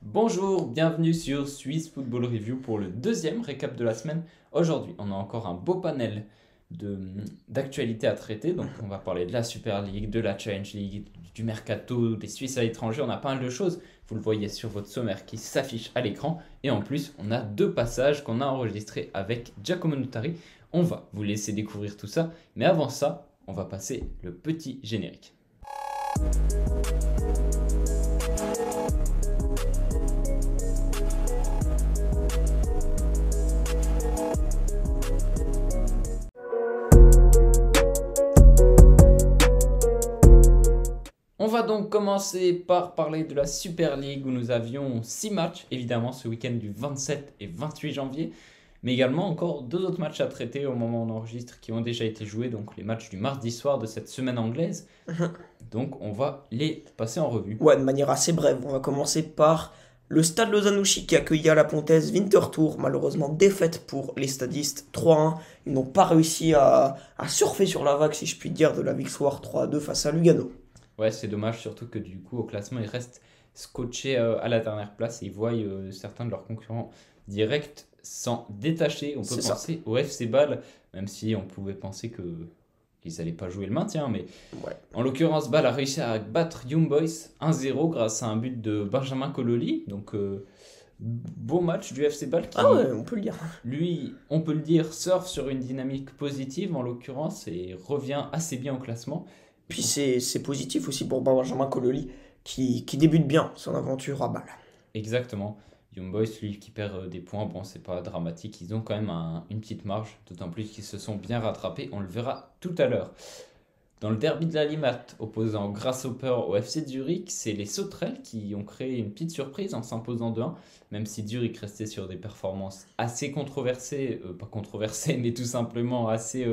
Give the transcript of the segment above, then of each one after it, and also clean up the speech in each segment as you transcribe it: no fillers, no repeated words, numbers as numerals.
Bonjour, bienvenue sur Swiss Football Review pour le deuxième récap de la semaine. Aujourd'hui, on a encore un beau panel d'actualités à traiter. Donc, on va parler de la Super League, de la Challenge League, du Mercato, des Suisses à l'étranger. On a pas mal de choses. Vous le voyez sur votre sommaire qui s'affiche à l'écran. Et en plus, on a deux passages qu'on a enregistrés avec Giacomo Nutari. On va vous laisser découvrir tout ça. Mais avant ça, on va passer le petit générique. On va donc commencer par parler de la Super League où nous avions 6 matchs, évidemment ce week-end du 27 et 28 janvier, mais également encore deux autres matchs à traiter au moment où on enregistre qui ont déjà été joués, donc les matchs du mardi soir de cette semaine anglaise. Donc on va les passer en revue. Ouais, de manière assez brève. On va commencer par le Stade Lausanne-Ouchy qui accueillait à la Pontaise Winterthur. Malheureusement, défaite pour les stadistes 3-1. Ils n'ont pas réussi à surfer sur la vague, si je puis dire, de la victoire 3-2 face à Lugano. Ouais, c'est dommage, surtout que du coup au classement ils restent scotchés à la dernière place et ils voient certains de leurs concurrents directs s'en détacher. On peut C'est ça. penser au FC Bâle, même si on pouvait penser qu'ils n'allaient pas jouer le maintien, mais Ouais. en l'occurrence, Bâle a réussi à battre Young Boys 1-0 grâce à un but de Benjamin Cololi. Donc, beau match du FC Bâle qui, Ah ouais, on peut le dire. lui, on peut le dire, surfe sur une dynamique positive en l'occurrence et revient assez bien au classement. Puis c'est positif aussi pour Benjamin Cololi qui débute bien son aventure à Bâle. Exactement. Young Boys, lui, qui perd des points, bon, c'est pas dramatique. Ils ont quand même une petite marge, d'autant plus qu'ils se sont bien rattrapés. On le verra tout à l'heure. Dans le derby de la Limmat, opposant Grasshopper au FC Zurich, c'est les Sauterelles qui ont créé une petite surprise en s'imposant 2-1, même si Zurich restait sur des performances assez controversées, pas controversées, mais tout simplement assez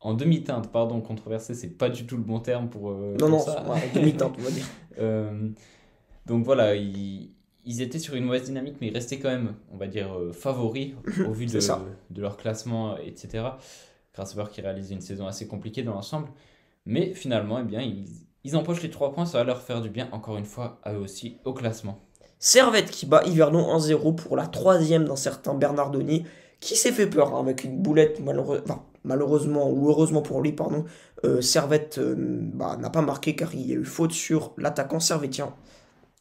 en demi-teinte, pardon, controversées, c'est pas du tout le bon terme Non, pour non, ça. ouais, demi-teinte, on va dire. Euh, donc voilà, ils étaient sur une mauvaise dynamique, mais ils restaient quand même, on va dire, favoris au vu C'est ça. de leur classement, etc. Grasshopper qui réalise une saison assez compliquée dans l'ensemble. Mais finalement, eh bien, ils empochent les 3 points, ça va leur faire du bien, encore une fois, à eux aussi, au classement. Servette qui bat Yverdon 1-0 pour la troisième d'un certain Bernardoni, qui s'est fait peur hein, avec une boulette malheureusement ou heureusement pour lui, pardon. Servette n'a pas marqué car il y a eu faute sur l'attaquant servétien.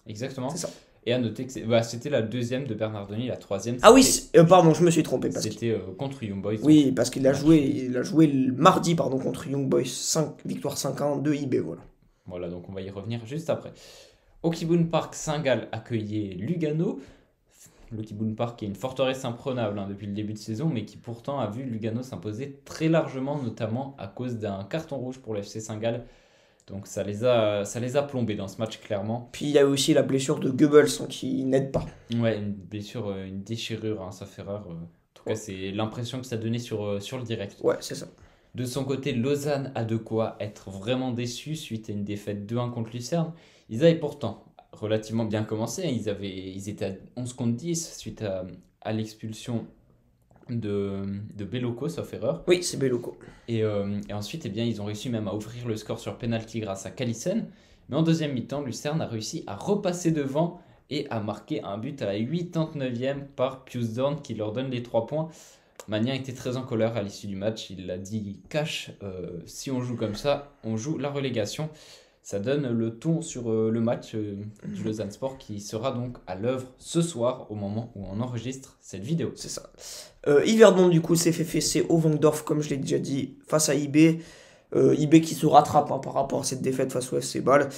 Exactement. C'est ça. Et à noter que c'était la deuxième de Bernardoni, la troisième, Ah oui, c'était pardon, je me suis trompé. contre Young Boys. Oui, parce qu'il a Match. joué le mardi pardon, contre Young Boys, victoire 5-1 de IB, voilà. Voilà, donc on va y revenir juste après. Okibun Park Saint-Gall accueillait Lugano. L'Okibun Park est une forteresse imprenable depuis le début de saison, mais qui pourtant a vu Lugano s'imposer très largement, notamment à cause d'un carton rouge pour l'FC Saint-Gall. Donc ça les a plombés dans ce match, clairement. Puis il y a aussi la blessure de Goebbels hein, qui n'aide pas. Ouais, une blessure, une déchirure, hein, ça fait rare. En tout cas, c'est l'impression que ça donnait sur le direct. Ouais, c'est ça. De son côté, Lausanne a de quoi être vraiment déçu suite à une défaite 2-1 contre Lucerne. Ils avaient pourtant relativement bien commencé, hein. Ils étaient à 11 contre 10 suite à l'expulsion de Belloco, sauf erreur. Oui, c'est Belloco. Et ensuite, eh bien, ils ont réussi même à ouvrir le score sur penalty grâce à Calissen. Mais en deuxième mi-temps, Lucerne a réussi à repasser devant et à marquer un but à la 89e par Pius Dorn qui leur donne les 3 points. Magnin était très en colère à l'issue du match. Il a dit cash, si on joue comme ça, on joue la relégation. Ça donne le ton sur le match du Lausanne Sport qui sera donc à l'œuvre ce soir au moment où on enregistre cette vidéo. C'est ça. Yverdon, du coup, s'est fait fesser au Vangdorf, comme je l'ai déjà dit, face à IB. IB qui se rattrape hein, par rapport à cette défaite face au FC Bâle.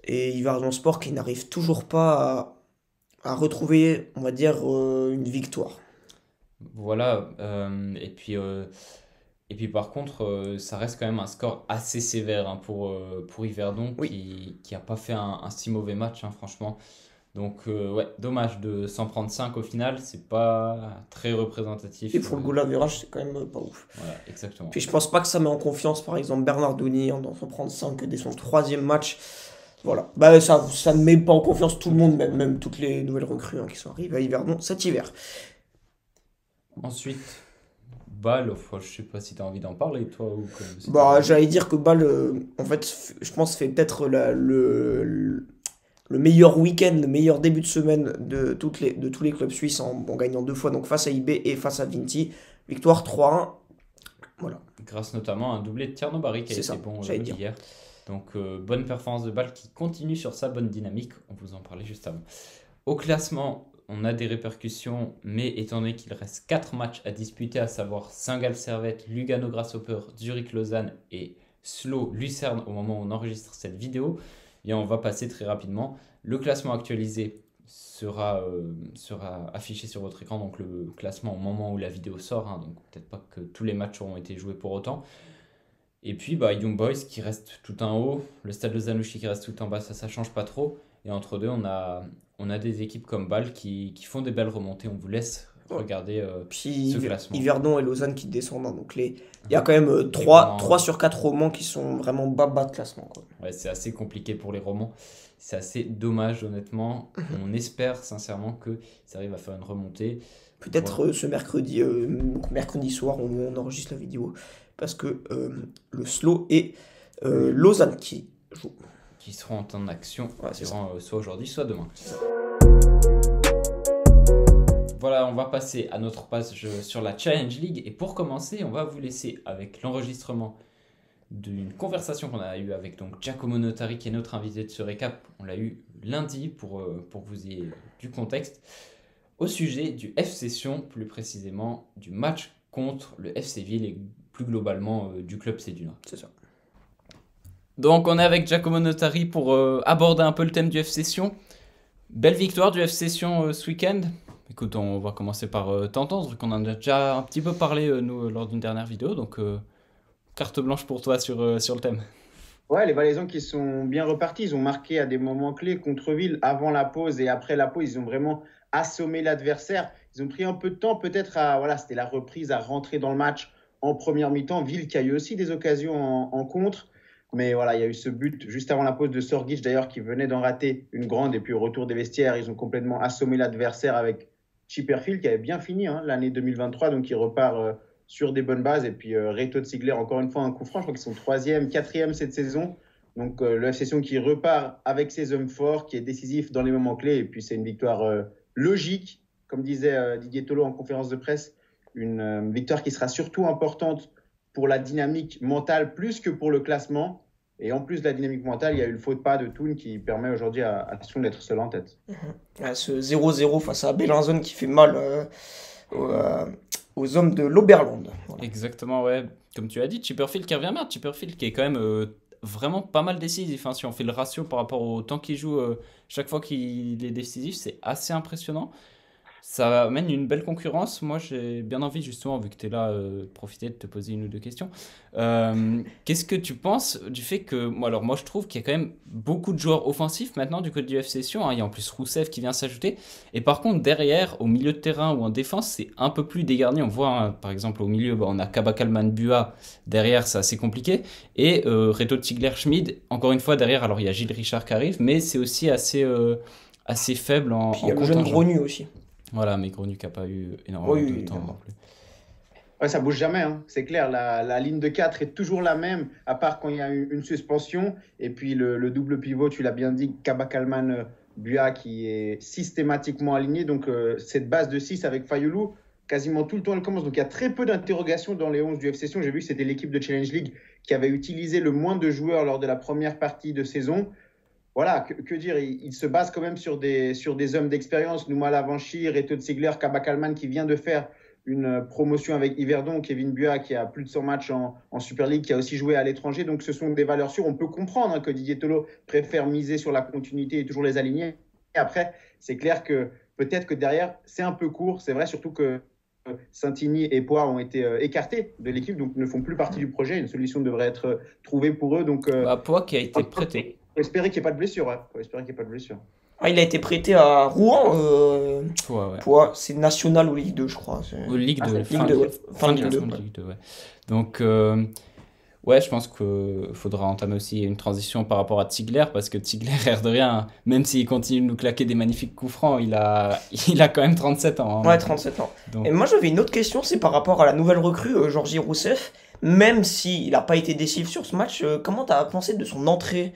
Et Yverdon Sport qui n'arrive toujours pas à retrouver, on va dire, une victoire. Voilà, et puis par contre, ça reste quand même un score assez sévère hein, pour Yverdon Oui, qui a pas fait un si mauvais match, hein, franchement. Donc, ouais, dommage de s'en prendre 5 au final, c'est pas très représentatif. et pour le goal average, c'est quand même pas ouf. Voilà, exactement. Puis je pense pas que ça met en confiance, par exemple, Bernardoni en s'en prendre 5 dès son troisième match. Voilà. Bah, ça ne met pas en confiance tout le monde, même toutes les nouvelles recrues hein, qui sont arrivées à Yverdon cet hiver. Ensuite, Bâle, enfin, je sais pas si tu as envie d'en parler, toi, ou comme Bah, j'allais dire que Bâle, en fait, je pense, fait peut-être le meilleur week-end, le meilleur début de semaine de tous les clubs suisses en gagnant 2 fois, donc face à IB et face à Vinti. Victoire 3-1. Voilà. Grâce notamment à un doublé de Tierno Barry qui a été bon hier. Donc bonne performance de Bâle qui continue sur sa bonne dynamique. On vous en parlait juste avant. Au classement, on a des répercussions, mais étant donné qu'il reste 4 matchs à disputer, à savoir Saint-Gall-Servette, Lugano-Grasshopper, Zurich-Lausanne et Slough-Lucerne au moment où on enregistre cette vidéo, et on va passer très rapidement. Le classement actualisé sera affiché sur votre écran, donc le classement au moment où la vidéo sort, hein, donc peut-être pas que tous les matchs auront été joués pour autant. Et puis Young Boys qui reste tout en haut, le Stade Lausanne-Ouchy qui reste tout en bas, ça change pas trop. Et entre deux, on a des équipes comme Bâle qui font des belles remontées. On vous laisse regarder ce classement. Yverdon et Lausanne qui descendent. Hein, donc il y a quand même 3 sur 4 romans qui sont vraiment bas de classement. Quoi. Ouais, c'est assez compliqué pour les romans. C'est assez dommage, honnêtement. On espère sincèrement qu'ils arrivent à faire une remontée. Peut-être ce mercredi soir, on enregistre la vidéo. Parce que le Slough et Lausanne qui jouent. Qui seront en action soit aujourd'hui, soit demain. Voilà, on va passer à notre page sur la Challenge League. Et pour commencer, on va vous laisser avec l'enregistrement d'une conversation qu'on a eue avec donc Giacomo Notari, qui est notre invité de ce récap. On l'a eu lundi pour que vous ayez du contexte. Au sujet du FC Sion, plus précisément du match contre le FC Ville et plus globalement du club Céduna. C'est ça. Donc on est avec Giacomo Notari pour aborder un peu le thème du FC Sion. Belle victoire du FC Sion ce week-end. Écoute, on va commencer par t'entendre, qu'on en a déjà un petit peu parlé nous lors d'une dernière vidéo. Donc carte blanche pour toi sur le thème. Ouais, les Valaisans qui sont bien repartis. Ils ont marqué à des moments clés contre Ville, avant la pause et après la pause. Ils ont vraiment assommé l'adversaire. Ils ont pris un peu de temps peut-être c'était la reprise, à rentrer dans le match en première mi-temps. Ville qui a eu aussi des occasions en contre. Mais voilà, il y a eu ce but juste avant la pause de Sorgic d'ailleurs qui venait d'en rater une grande. Et puis au retour des vestiaires, ils ont complètement assommé l'adversaire avec Chipperfield qui avait bien fini l'année 2023. Donc il repart sur des bonnes bases. Et puis Reto Ziegler, encore une fois, un coup franc. Je crois qu'ils sont 3e, 4e cette saison. Donc le FC Sion qui repart avec ses hommes forts, qui est décisif dans les moments clés. Et puis c'est une victoire logique, comme disait Didier Tolo en conférence de presse. Une victoire qui sera surtout importante pour la dynamique mentale plus que pour le classement. Et en plus de la dynamique mentale, il y a eu le faux pas de Thun qui permet aujourd'hui à Sion d'être seul en tête. Ce 0-0 face à Bellinzone qui fait mal aux hommes de l'Oberland. Voilà. Exactement, ouais. Comme tu as dit, Chipperfield qui revient bien. Chipperfield qui est quand même vraiment pas mal décisif. Hein. Si on fait le ratio par rapport au temps qu'il joue chaque fois qu'il est décisif, c'est assez impressionnant. Ça amène une belle concurrence. Moi, j'ai bien envie, justement, vu que tu es là, de profiter de te poser une ou deux questions. Qu'est-ce que tu penses du fait que... Moi, je trouve qu'il y a quand même beaucoup de joueurs offensifs maintenant du côté du FC Sion. Hein. Il y a en plus Rousseff qui vient s'ajouter. Et par contre, derrière, au milieu de terrain ou en défense, c'est un peu plus dégarni. On voit, par exemple, au milieu, on a Kabakalman Bua. Derrière, c'est assez compliqué. Et Reto Ziegler-Schmid, encore une fois, derrière, alors il y a Gilles Richard qui arrive, mais c'est aussi assez faible en Puis il y a le jeune Gronu aussi. Voilà, mais Gronu qui n'a pas eu énormément de temps non plus. Ouais, ça bouge jamais, c'est clair. La ligne de 4 est toujours la même, à part quand il y a une suspension. Et puis le double pivot, tu l'as bien dit, Kabakalman Bua qui est systématiquement aligné. Donc cette base de 6 avec Fayoulou, quasiment tout le temps elle commence. Donc il y a très peu d'interrogations dans les 11 du FC Sion. J'ai vu que c'était l'équipe de Challenge League qui avait utilisé le moins de joueurs lors de la première partie de saison. Voilà, que dire, il se base quand même sur des hommes d'expérience. Nouma Lavanchi, Reto Ziegler, Kabakalman qui vient de faire une promotion avec Yverdon, Kevin Bua qui a plus de 100 matchs en Super League, qui a aussi joué à l'étranger. Donc ce sont des valeurs sûres. On peut comprendre que Didier Tolo préfère miser sur la continuité et toujours les aligner. Et après, c'est clair que peut-être que derrière, c'est un peu court. C'est vrai surtout que Saint-Igny et Poix ont été écartés de l'équipe, donc ne font plus partie du projet. Une solution devrait être trouvée pour eux. Donc Poix qui a été prêté. Faut espérer qu'il n'y ait pas de blessure. Il a été prêté à Rouen. Ouais. C'est national ou Ligue 2, je crois. Ligue 2. Fin Ligue 2. Ouais. Donc, je pense qu'il faudra entamer aussi une transition par rapport à Ziegler, parce que Ziegler, air de rien, même s'il continue de nous claquer des magnifiques coups francs, il a quand même 37 ans. Ouais, 37 ans. Donc... Et moi, j'avais une autre question, c'est par rapport à la nouvelle recrue, Georgi Rousseff. Même s'il n'a pas été décisif sur ce match, comment tu as pensé de son entrée ?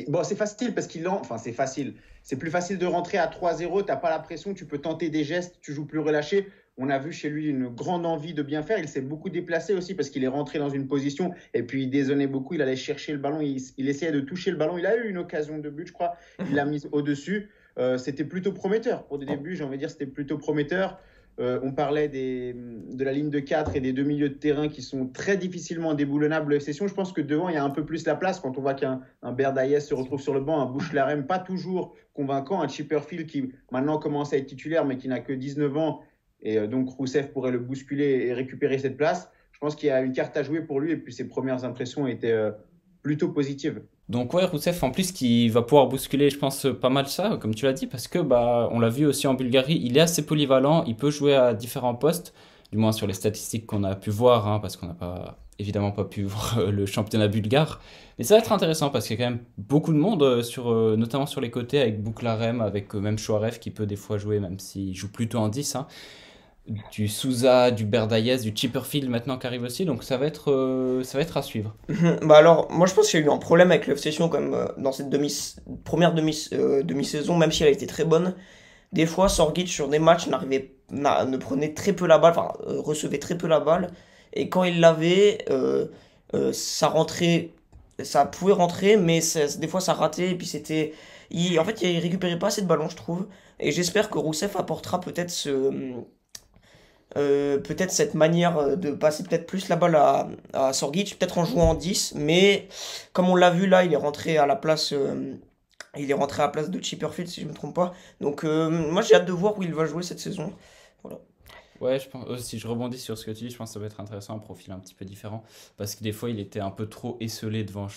Bon, c'est facile parce enfin, c'est facile. C'est plus facile de rentrer à 3-0, tu n'as pas la pression, tu peux tenter des gestes, tu joues plus relâché. On a vu chez lui une grande envie de bien faire. Il s'est beaucoup déplacé aussi parce qu'il est rentré dans une position et puis il dézonnait beaucoup. Il allait chercher le ballon, il essayait de toucher le ballon. Il a eu une occasion de but, je crois. Il l'a mise au-dessus. C'était plutôt prometteur. Pour des débuts, j'ai envie de dire, c'était plutôt prometteur. On parlait de la ligne de 4 et des deux milieux de terrain qui sont très difficilement déboulonnables session. Je pense que devant, il y a un peu plus la place quand on voit qu'un Berdaïes se retrouve sur le banc, un Bouchelarem pas toujours convaincant, un Chipperfield qui maintenant commence à être titulaire mais qui n'a que 19 ans et donc Rousseff pourrait le bousculer et récupérer cette place. Je pense qu'il y a une carte à jouer pour lui et puis ses premières impressions étaient plutôt positives. Donc ouais, Rousseff en plus qui va pouvoir bousculer, je pense, pas mal ça, comme tu l'as dit, parce que bah on l'a vu aussi en Bulgarie, il est assez polyvalent, il peut jouer à différents postes, du moins sur les statistiques qu'on a pu voir, hein, parce qu'on n'a pas évidemment pas pu voir le championnat bulgare. Mais ça va être intéressant parce qu'il y a quand même beaucoup de monde, notamment sur les côtés, avec Bouklarem, avec même Chouarev qui peut des fois jouer, même s'il joue plutôt en 10, hein. Du Souza, du Berdaïez, du Chipperfield maintenant qui arrive aussi, donc ça va être à suivre. Bah alors, moi je pense qu'il y a eu un problème avec l'obsession quand même dans cette première demi-saison, même si elle a été très bonne. Des fois, Sorgic sur des matchs ne prenait très peu la balle, enfin recevait très peu la balle. Et quand il l'avait, ça rentrait, ça pouvait rentrer, mais des fois ça ratait. Et puis en fait, il récupérait pas assez de ballons, je trouve. Et j'espère que Rousseff apportera peut-être cette manière de passer peut-être plus la balle à Sorgic, peut-être en jouant en 10, mais comme on l'a vu là, il est rentré à la place de Chipperfield si je ne me trompe pas. Donc moi j'ai hâte de voir où il va jouer cette saison. Voilà. Ouais, je pense, si je rebondis sur ce que tu dis, je pense que ça va être intéressant, un profil un petit peu différent, parce que des fois il était un peu trop esselé devant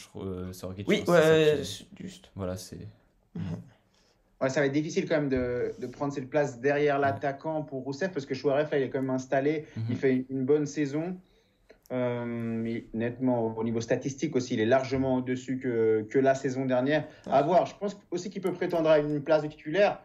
Sorgic. Oui, Je pense que c'est ça ouais, qui- c'est juste. Voilà, c'est... Ouais, ça va être difficile quand même de prendre cette place derrière l'attaquant pour Rousseff parce que Chouaref, là, il est quand même installé. Il Mhm. fait une bonne saison. Nettement, au niveau statistique aussi, il est largement au-dessus que la saison dernière. À voir. Je pense aussi qu'il peut prétendre à une place de titulaire.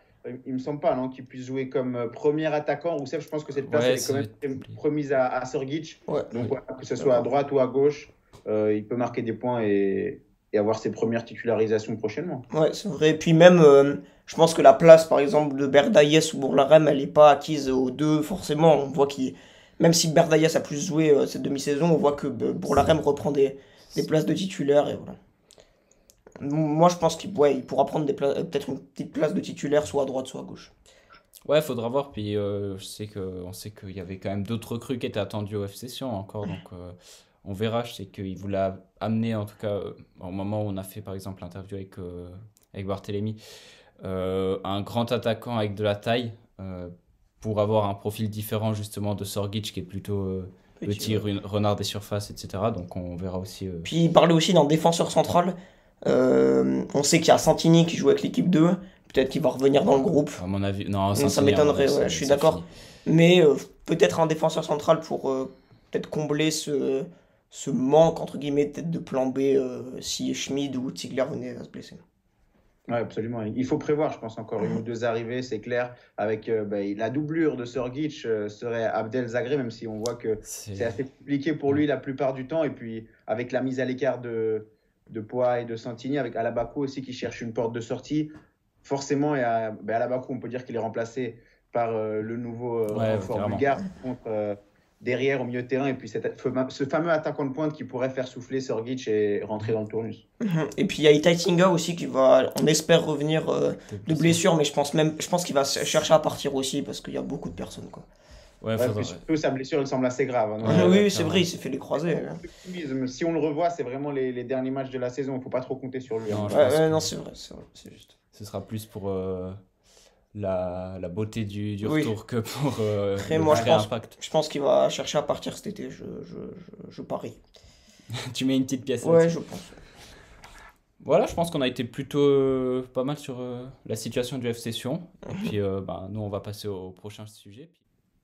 Il me semble pas non, qu'il puisse jouer comme premier attaquant. Rousseff, je pense que cette place Ouais, elle est ça quand va même être compliqué. promise à Sorgic. Ouais. Donc, Oui. voilà, que ce soit à droite ou à gauche, il peut marquer des points et avoir ses premières titularisations prochainement. Ouais, c'est vrai. Et puis même, je pense que la place, par exemple, de Berdaïes ou Bourlarem, elle n'est pas acquise aux deux, forcément. On voit même si Berdaïes a plus joué cette demi-saison, on voit que Bourlarem reprend des places de titulaire. Et voilà. Moi, je pense il pourra prendre peut-être une petite place de titulaire, soit à droite, soit à gauche. Ouais, faudra voir. Puis on sait qu'il y avait quand même d'autres recrues qui étaient attendues au FC Sion encore, donc on verra. Je sais qu'il voulait amener, en tout cas, au moment où on a fait par exemple l'interview avec Barthélémy, un grand attaquant avec de la taille pour avoir un profil différent justement de Sorgic qui est plutôt petit, renard des surfaces, etc. Donc on verra aussi. Puis il parlait aussi d'un défenseur central. On sait qu'il y a Santini qui joue avec l'équipe 2. Peut-être qu'il va revenir dans le groupe. À mon avis, non, Ça Saint-Étienne, m'étonnerait, c'est ouais, je suis c'est d'accord. fini. Mais peut-être un défenseur central pour peut-être combler ce manque, entre guillemets, peut-être de plan B si Schmid ou Ziegler venaient à se blesser. Oui, absolument. Il faut prévoir, je pense, encore une ou deux arrivées, c'est clair. Avec la doublure de Sorgic serait Abdel Zagré, même si on voit que c'est C'est assez compliqué pour lui la plupart du temps. Et puis, avec la mise à l'écart de Poix et de Santini, avec Alabakou aussi qui cherche une porte de sortie, forcément, Alabakou, on peut dire qu'il est remplacé par le nouveau ouais, renfort clairement. bulgare. Contre, derrière, au milieu de terrain, et puis ce fameux attaquant de pointe qui pourrait faire souffler Sorgic et rentrer dans le tournus. Et puis il y a Itai Tinga aussi qui va, on espère revenir T'es de blessé. blessure, mais je pense qu'il va chercher à partir aussi parce qu'il y a beaucoup de personnes, quoi. Ouais, Ouais, faudrait. puis surtout, sa blessure, elle semble assez grave. Hein. Ouais, Oui, ouais, c'est clairement. vrai, il s'est fait les croisés. Si on le revoit, c'est vraiment les derniers matchs de la saison. Il ne faut pas trop compter sur lui. Non, hein. je Ouais, pense ouais, que non, c'est vrai, c'est juste. ce sera plus pour la beauté du Oui. retour que pour Après, le moi, je vrai pense, impact. je pense qu'il va chercher à partir cet été, je parie. Tu mets une petite pièce Ouais, là-dessus. je pense. Voilà, je pense qu'on a été plutôt pas mal sur la situation du FC Sion. Et puis, nous, on va passer au prochain sujet.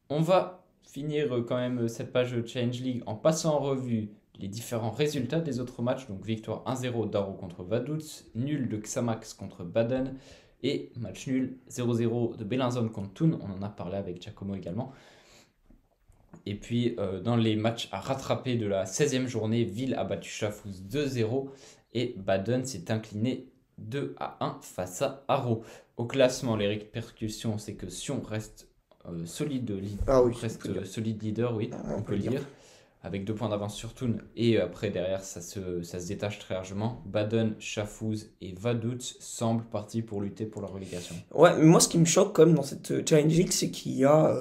On va finir quand même cette page Challenge League en passant en revue les différents résultats des autres matchs. Donc, victoire 1-0 d'Aro contre Vaduz, nul de Xamax contre Baden et match nul 0-0 de Belinzone contre Thun. On en a parlé avec Giacomo également. Et puis, dans les matchs à rattraper de la 16e journée, Ville a battu Schaffhouse 2-0 et Baden s'est incliné 2-1 face à Haro. Au classement, les répercussions, c'est que Sion reste solide, solide leader, oui, on peut le dire, avec 2 points d'avance sur Thun. Et après, derrière, ça se détache très largement. Baden, Schaffhouse et Vaduz semblent partis pour lutter pour la relégation. Ouais, mais moi, ce qui me choque quand même dans cette Challenge League, c'est qu'il y a,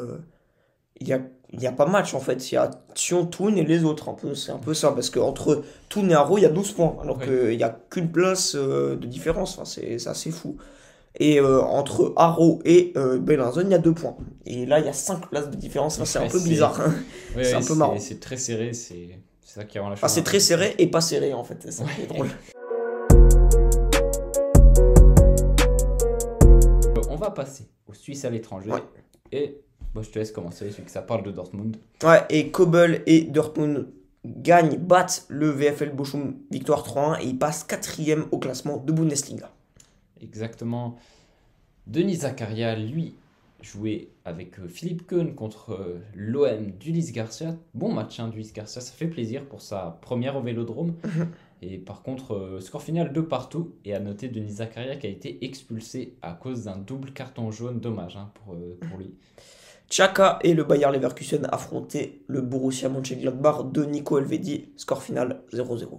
il y a pas match en fait. Il y a Sion, Thun et les autres. C'est un peu ça. Parce qu'entre Thun et Haro, il y a 12 points. Alors qu'il n'y a qu'une place de différence. Enfin, c'est assez fou. Et entre Haro et Bellinzone, il y a 2 points. Et là, il y a 5 places de différence. Enfin, c'est un peu bizarre. C'est un peu marrant. C'est très serré. C'est ça qui rend la chose. Ah, c'est très serré et pas serré en fait. C'est ça qui est drôle. On va passer aux Suisses à l'étranger. Ouais. Et je te laisse commencer, vu que ça parle de Dortmund. Ouais, et Kobel et Dortmund battent le VfL Bochum, victoire 3-1, et ils passent 4e au classement de Bundesliga. Exactement. Denis Zakaria, lui, jouait avec Philippe Keun contre l'OM d'Ulysse Garcia. Bon match d'Ulysse Garcia, ça fait plaisir pour sa première au Vélodrome. Et par contre, score final 2-2. Et à noter Denis Zakaria qui a été expulsé à cause d'un double carton jaune. Dommage pour lui. Xhaka et le Bayer Leverkusen affrontaient le Borussia Mönchengladbach de Nico Elvedi. Score final 0-0.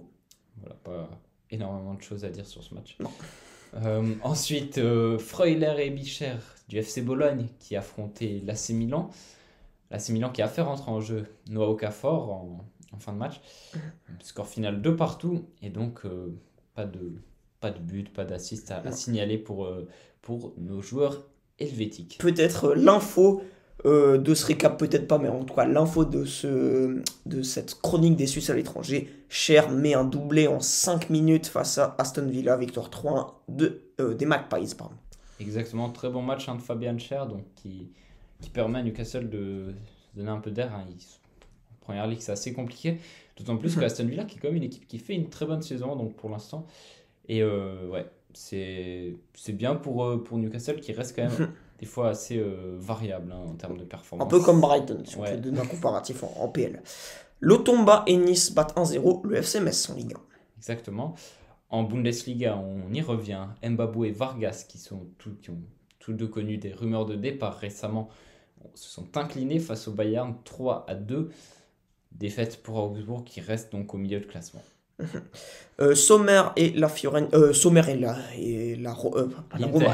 Voilà, pas énormément de choses à dire sur ce match. Non. Ensuite, Freuler et Bicher du FC Bologne qui affrontaient l'AC Milan. L'AC Milan qui a fait rentrer en jeu Noah Okafor en fin de match. Score final 2-2. Et donc, pas de but, pas d'assist à signaler pour nos joueurs helvétiques. Peut-être l'info de ce récap, peut-être pas, mais en tout cas l'info de cette chronique des Suisses à l'étranger. Cher met un doublé en 5 minutes face à Aston Villa, victoire 3-1 des Magpies. Pardon. Exactement, très bon match de Fabian Schär, donc qui permet à Newcastle de se donner un peu d'air. En première ligue, c'est assez compliqué, d'autant plus que Aston Villa qui est quand même une équipe qui fait une très bonne saison donc pour l'instant. Et c'est bien pour Newcastle qui reste quand même des fois assez variable en termes de performance. Un peu comme Brighton, si on peut donner un comparatif en PL. L'Otomba et Nice battent 1-0 le FC Metz en Ligue 1. Exactement. En Bundesliga, on y revient. Mbabou et Vargas, qui ont tous deux connu des rumeurs de départ récemment, se sont inclinés face au Bayern 3-2. Défaite pour Augsbourg qui reste donc au milieu de classement. Sommer et la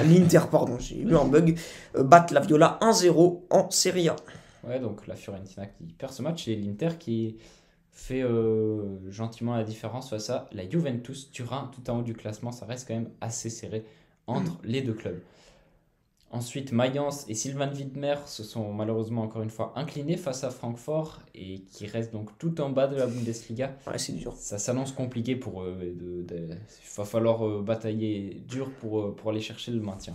l'Inter, pardon, j'ai eu un bug, battent la Viola 1-0 en Serie A. Ouais, donc la Fiorentina qui perd ce match et l'Inter qui fait gentiment la différence face à la Juventus Turin tout en haut du classement. Ça reste quand même assez serré entre les deux clubs. Ensuite, Mayence et Sylvain Widmer se sont malheureusement encore une fois inclinés face à Francfort et qui restent donc tout en bas de la Bundesliga. Ouais, c'est dur. Ça s'annonce compliqué pour eux. Il va falloir batailler dur pour aller chercher le maintien.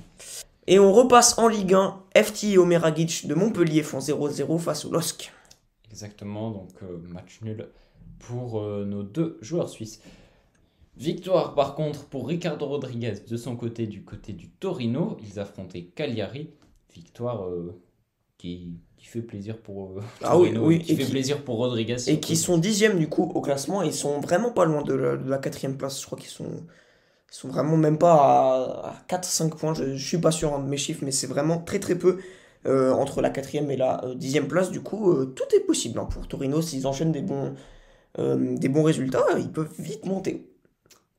Et on repasse en Ligue 1. FT et Omeragic de Montpellier font 0-0 face au LOSC. Exactement, donc match nul pour nos deux joueurs suisses. Victoire par contre pour Ricardo Rodriguez de son côté, du côté du Torino. Ils affrontaient Cagliari. Victoire qui fait plaisir pour Torino, qui fait plaisir pour Rodriguez. Et qui sont 10e du coup au classement. Ils sont vraiment pas loin de la 4e place. Je crois qu'ils sont vraiment même pas à 4-5 points. Je suis pas sûr de mes chiffres, mais c'est vraiment très très peu entre la 4e et la 10e place. Du coup, tout est possible pour Torino. S'ils enchaînent des bons résultats, ils peuvent vite monter.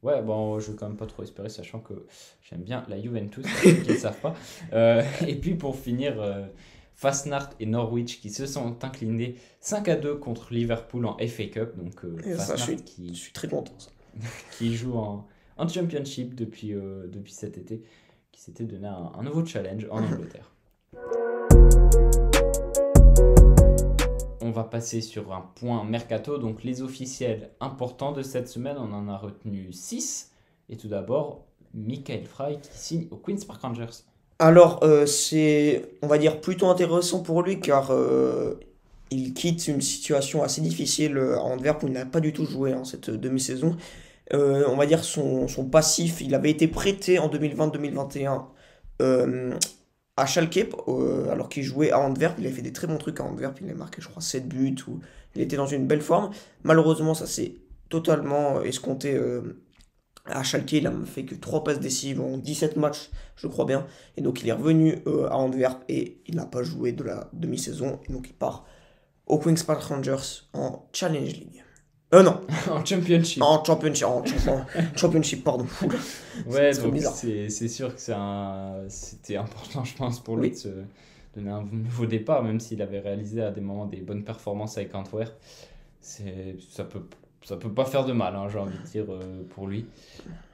Ouais, bon, je ne veux quand même pas trop espérer, sachant que j'aime bien la Juventus, qui ne le savent pas. Et puis pour finir, Fastnart et Norwich qui se sont inclinés 5-2 contre Liverpool en FA Cup. Donc Fastnart je suis très content. Qui joue en Championship depuis cet été, qui s'était donné un nouveau challenge en Angleterre. On va passer sur un point mercato, donc les officiels importants de cette semaine, on en a retenu 6. Et tout d'abord, Michael Frey qui signe aux Queen's Park Rangers. Alors, c'est, on va dire, plutôt intéressant pour lui car il quitte une situation assez difficile à Antwerp où il n'a pas du tout joué cette demi-saison. On va dire son passif, il avait été prêté en 2020-2021 à Schalke, alors qu'il jouait à Antwerp. Il a fait des très bons trucs à Antwerp, il a marqué je crois 7 buts, il était dans une belle forme. Malheureusement ça s'est totalement escompté À Schalke, il a fait que 3 passes décisives en 17 matchs, je crois bien. Et donc il est revenu à Antwerp et il n'a pas joué de la demi-saison. Et donc il part au Queen's Park Rangers en Challenge League. Non, En Championship. en Championship, pardon. Ouais, c'est donc bizarre. c'est sûr que c'était important, je pense, pour lui Oui. de se donner un nouveau départ, même s'il avait réalisé à des moments des bonnes performances avec Antwerp. Ça peut pas faire de mal, hein, j'ai envie de dire, pour lui.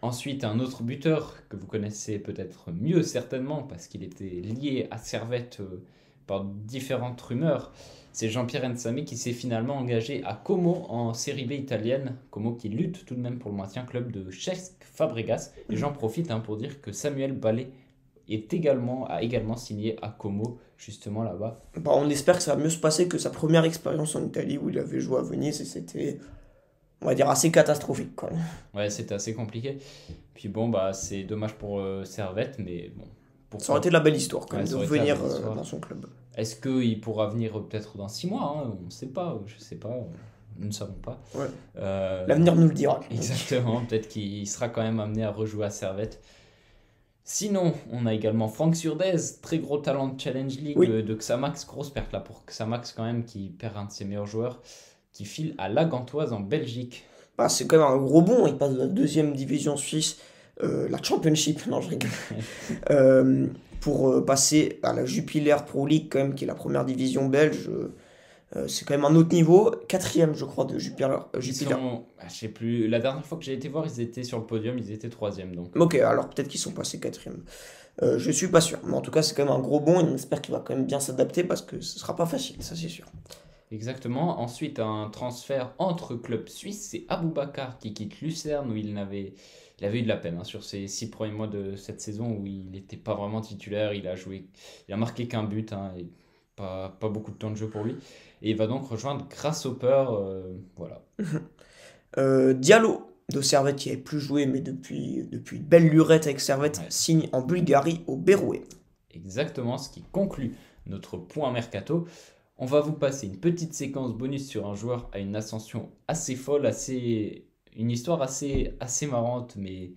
Ensuite, un autre buteur que vous connaissez peut-être mieux, certainement, parce qu'il était lié à Servette par différentes rumeurs. C'est Jean-Pierre Nsame qui s'est finalement engagé à Como en Série B italienne. Como qui lutte tout de même pour le maintien, club de Cesc Fabregas. Et j'en profite pour dire que Samuel Ballet a également signé à Como, justement là-bas. Bah, on espère que ça va mieux se passer que sa première expérience en Italie où il avait joué à Venise et c'était, on va dire, assez catastrophique, quoi. Ouais, c'était assez compliqué. Puis bon, bah, c'est dommage pour Servette, mais bon. Ça aurait été de la belle histoire quand Ouais, même de ça aurait été la revenir belle histoire. dans son club. Est-ce qu'il pourra venir peut-être dans 6 mois, hein? On ne sait pas, je ne sais pas, nous ne savons pas. Ouais. Euh, L'avenir nous le dira. Exactement, peut-être qu'il sera quand même amené à rejouer à Servette. Sinon, on a également Franck Surdez, très gros talent de Challenge League Oui. de Xamax, grosse perte là pour Xamax quand même, qui perd un de ses meilleurs joueurs, qui file à La Gantoise en Belgique. Bah, c'est quand même un gros bond. Il passe de la deuxième division suisse, la Championship, non, je rigole. Pour passer à la Jupiler Pro League, quand même, qui est la première division belge. C'est quand même un autre niveau. Quatrième, je crois, de Jupiler. Je sais plus, la dernière fois que j'ai été voir, ils étaient sur le podium, ils étaient troisième donc. Ok, alors peut-être qu'ils sont passés quatrième. Je suis pas sûr. Mais en tout cas, c'est quand même un gros bond. Et on espère qu'il va quand même bien s'adapter parce que ce sera pas facile, ça c'est sûr. Exactement. Ensuite, un transfert entre clubs suisses, c'est Aboubakar qui quitte Lucerne où il avait eu de la peine sur ses 6 premiers mois de cette saison où il n'était pas vraiment titulaire. Il a marqué qu'un but, et pas beaucoup de temps de jeu pour lui. Et il va donc rejoindre Grasshopper. Voilà. Diallo de Servette qui n'avait plus joué, mais depuis une belle lurette avec Servette, Ouais. signe en Bulgarie au Berouet. Exactement, ce qui conclut notre point mercato. On va vous passer une petite séquence bonus sur un joueur à une ascension assez folle, une histoire assez marrante, mais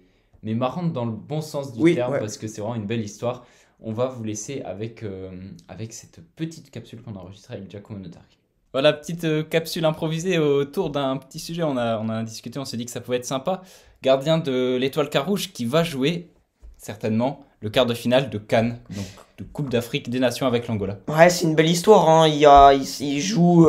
marrante dans le bon sens du terme, Ouais. parce que c'est vraiment une belle histoire. On va vous laisser avec cette petite capsule qu'on a enregistrée avec Giacomo Notari. Voilà, petite capsule improvisée autour d'un petit sujet. On a discuté, on s'est dit que ça pouvait être sympa. Gardien de l'Étoile Carouge qui va jouer certainement le quart de finale de Cannes, donc de Coupe d'Afrique des Nations avec l'Angola. Ouais, c'est une belle histoire, hein. Il joue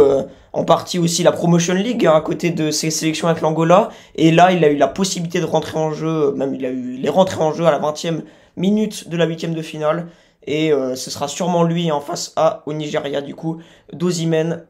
en partie aussi la Promotion League, hein, à côté de ses sélections avec l'Angola. Et là, il a eu la possibilité de rentrer en jeu, même il est rentré en jeu à la 20e minute de la 8e de finale. Et ce sera sûrement lui en face au Nigeria, du coup, d'Osimhen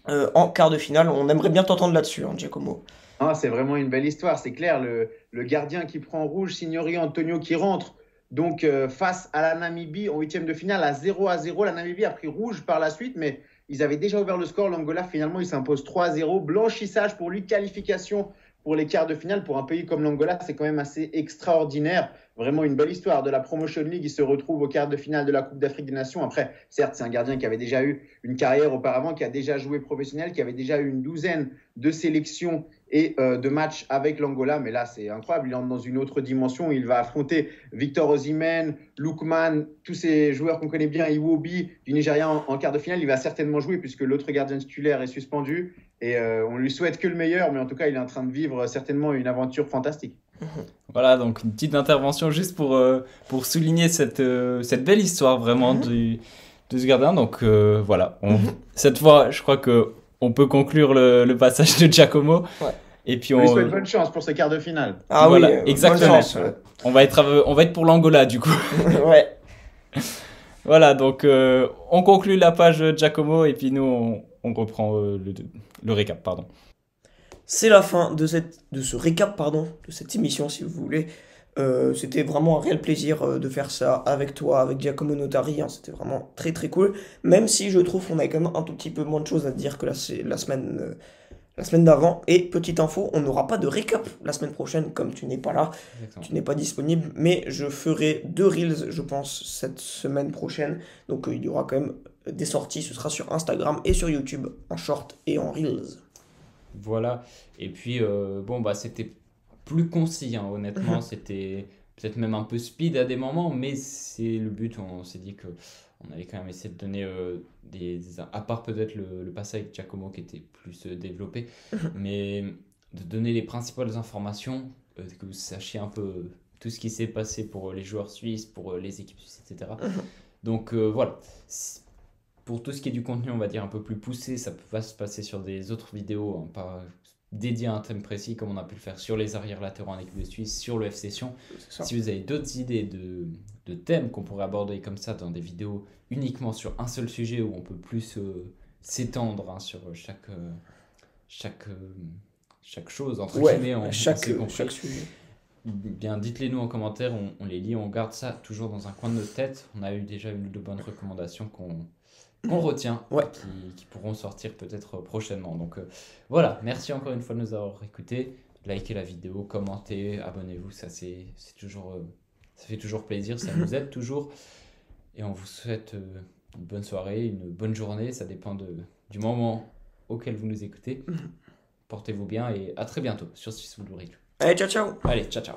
en quart de finale. On aimerait bien t'entendre là-dessus, hein, Giacomo. Ah, c'est vraiment une belle histoire, c'est clair. Le gardien qui prend en rouge, Signorio Antonio qui rentre. Donc, face à la Namibie en huitième de finale à 0-0, la Namibie a pris rouge par la suite, mais ils avaient déjà ouvert le score. L'Angola, finalement, il s'impose 3-0. Blanchissage pour lui, qualification pour les quarts de finale. Pour un pays comme l'Angola, c'est quand même assez extraordinaire. Vraiment une belle histoire. De la Promotion League, il se retrouve au quart de finale de la Coupe d'Afrique des Nations. Après, certes, c'est un gardien qui avait déjà eu une carrière auparavant, qui a déjà joué professionnel, qui avait déjà eu une douzaine de sélections et de matchs avec l'Angola. Mais là, c'est incroyable. Il entre dans une autre dimension. Il va affronter Victor Osimhen, Lookman, tous ces joueurs qu'on connaît bien, Iwobi du Nigeria en quart de finale. Il va certainement jouer puisque l'autre gardien titulaire est suspendu. Et on lui souhaite que le meilleur. Mais en tout cas, il est en train de vivre certainement une aventure fantastique. Voilà, donc une petite intervention juste pour souligner cette belle histoire vraiment de ce gardien. Donc voilà, cette fois, je crois qu'on peut conclure le passage de Giacomo. Ouais. Et puis On lui souhaite bonne chance pour ce quart de finale. Ah voilà, oui, exactement. bonne chance, ouais. On va être pour l'Angola du coup. Ouais. Voilà, donc on conclut la page Giacomo et puis nous on reprend le récap, pardon. C'est la fin de ce récap, de cette émission, si vous voulez. C'était vraiment un réel plaisir de faire ça avec toi, avec Giacomo Notari, hein. C'était vraiment très très cool. Même si je trouve qu'on a quand même un tout petit peu moins de choses à dire que la semaine d'avant. Et petite info, on n'aura pas de récap la semaine prochaine, comme tu n'es pas là, Exactement. tu n'es pas disponible. Mais je ferai 2 Reels, je pense, cette semaine prochaine. Donc il y aura quand même des sorties, ce sera sur Instagram et sur YouTube, en short et en Reels. Voilà, et puis c'était plus concis, hein, honnêtement. C'était peut-être même un peu speed à des moments, mais c'est le but. On s'est dit que on allait quand même essayer de donner à part peut-être le passage avec Giacomo qui était plus développé, mais de donner les principales informations, que vous sachiez un peu tout ce qui s'est passé pour les joueurs suisses, pour les équipes suisses, etc. Donc voilà. Pour tout ce qui est du contenu, on va dire un peu plus poussé, ça va se passer sur des autres vidéos, hein, pas dédiées à un thème précis, comme on a pu le faire sur les arrières latéraux en équipe de Suisse, sur le F-Session. Si vous avez d'autres idées de thèmes qu'on pourrait aborder comme ça dans des vidéos uniquement sur un seul sujet où on peut plus s'étendre, hein, sur chaque chose, entre guillemets, chaque sujet. Bien, dites-les nous en commentaire, on les lit, on garde ça toujours dans un coin de notre tête. On a eu déjà une ou deux bonnes recommandations qu'on retient, qui pourront sortir peut-être prochainement. Donc voilà, merci encore une fois de nous avoir écoutés. Likez la vidéo, commentez, abonnez-vous, ça c'est toujours, ça fait toujours plaisir, ça nous aide toujours. Et on vous souhaite une bonne soirée, une bonne journée, ça dépend du moment auquel vous nous écoutez. Portez-vous bien et à très bientôt sur Swiss Football Radio. Allez, ciao, ciao. Allez, ciao, ciao.